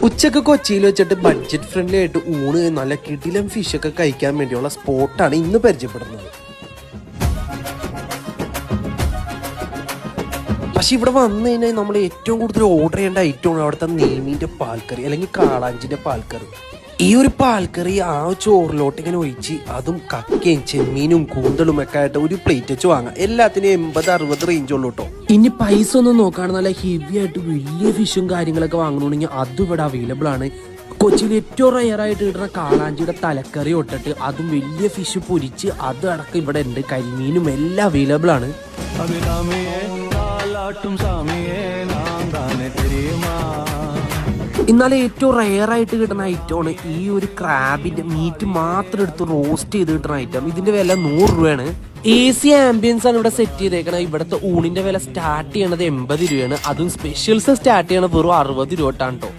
ഉച്ചക്ക് കൊച്ചിയിൽ വെച്ചിട്ട് ബഡ്ജറ്റ് ഫ്രണ്ട്ലി ആയിട്ട് ഊണ് നല്ല കിടിലം ഫിഷൊക്കെ കഴിക്കാൻ വേണ്ടിയുള്ള സ്പോട്ടാണ് ഇന്ന് പരിചയപ്പെടുന്നത്. പക്ഷെ ഇവിടെ വന്നു കഴിഞ്ഞാൽ നമ്മൾ ഏറ്റവും കൂടുതൽ ഓർഡർ ചെയ്യേണ്ട ഐറ്റമാണ് അവിടുത്തെ നെയ്മീൻ്റെ പാൽക്കറി അല്ലെങ്കിൽ കാളാഞ്ചിൻ്റെ പാൽക്കറി. ഈ ഒരു പാൽക്കറി ആ ചോറിലോട്ട് ഇങ്ങനെ ഒഴിച്ച് അതും കക്കയും ചെമ്മീനും കൂന്തളും ഒക്കെ ആയിട്ട് ഒരു പ്ലേറ്റ് വെച്ച് വാങ്ങാം. എല്ലാത്തിനും 80-60 റേഞ്ചുള്ളൂ കേട്ടോ. ഇനി പൈസ ഒന്നും നോക്കാണ് നല്ല ഹെവി ആയിട്ട് വലിയ ഫിഷും കാര്യങ്ങളൊക്കെ വാങ്ങണമെങ്കിൽ അതും ഇവിടെ അവൈലബിൾ ആണ്. കൊച്ചിയിൽ ഏറ്റവും റയറായിട്ട് കിട്ടുന്ന കാളാഞ്ചിയുടെ തലക്കറി തൊട്ടിട്ട് അതും വലിയ ഫിഷ് പൊരിച്ച് അത് അടക്കം ഇവിടെ ഉണ്ട്. കരിമീനും എല്ലാം അവൈലബിൾ ആണ്. എന്നാലും ഏറ്റവും റയറായിട്ട് കിട്ടുന്ന ഐറ്റമാണ് ഈ ഒരു ക്രാബിന്റെ മീറ്റ് മാത്രം എടുത്ത് റോസ്റ്റ് ചെയ്ത് കിട്ടുന്ന ഐറ്റം. ഇതിന്റെ വില 100 രൂപയാണ്. AC ആംബിയൻസ് ആണ് ഇവിടെ സെറ്റ് ചെയ്തേക്കണത്. ഇവിടുത്തെ ഊണിന്റെ വില സ്റ്റാർട്ട് ചെയ്യണത് 80 രൂപയാണ്. അതും സ്പെഷ്യൽസ് സ്റ്റാർട്ട് ചെയ്യണത് വെറും 60 രൂപ ട്ടോ.